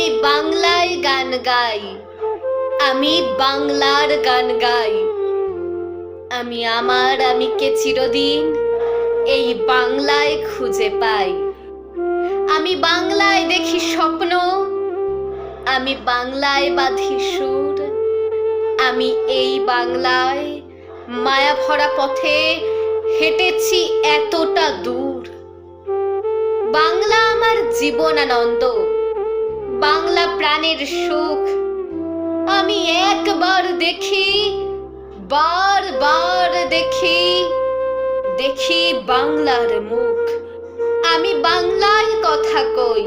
আমি বাংলায় গান গাই, আমি বাংলার গান গাই। আমি আমার আমিকে চিরদিন এই বাংলায় খুঁজে পাই। আমি বাংলায় দেখি স্বপ্ন, আমি বাংলায় বাঁধি সুর। আমি এই বাংলায় মায়া ভরা পথে হেঁটেছি এতটা দূর। বাংলা আমার জীবন আনন্দ, বাংলা প্রাণের সুখ। আমি একবার দেখি, বারবার দেখি, দেখি বাংলার মুখ। আমি বাংলায় কথা কই,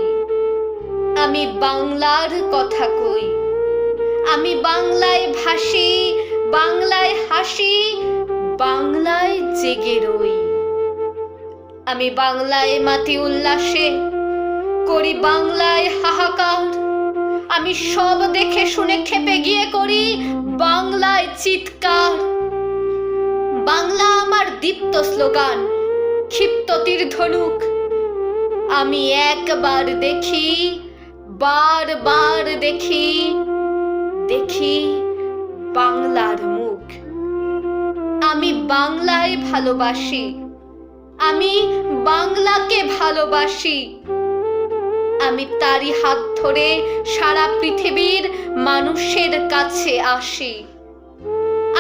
আমি বাংলার কথা কই। আমি বাংলায় ভাসি, বাংলায় হাসি, বাংলায় জেগে রই। আমি বাংলায় মাতি উল্লাসে, করি বাংলায় হাহাকার। আমি সব দেখে শুনে খেপে গিয়ে করি বাংলায় চিৎকার। বাংলা আমার দীপ্ত স্লোগান, ক্ষিপ্ত তীর ধনুক। আমি একবার দেখি, বারবার দেখি, দেখি বাংলার মুখ। আমি বাংলায় ভালোবাসি, আমি বাংলাকে ভালোবাসি। আমি তারই হাত ধরে সারা পৃথিবীর মানুষের কাছে আসি।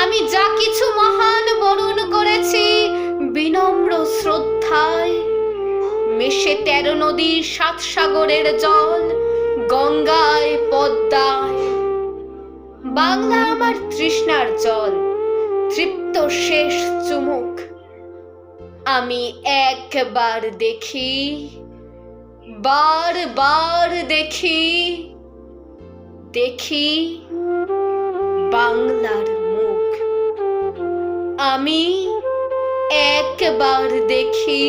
আমি যা কিছু মহান বরণ করেছি বিনম্র শ্রদ্ধায়, মেশে 13 নদী 7 সাগরের জল, গঙ্গায় পদ্মায়। বাংলা আমার তৃষ্ণার জল, তৃপ্ত শেষ চুমুক। আমি একবার দেখি, বারবার দেখি, দেখি বাংলার মুখ। আমি একবার দেখি,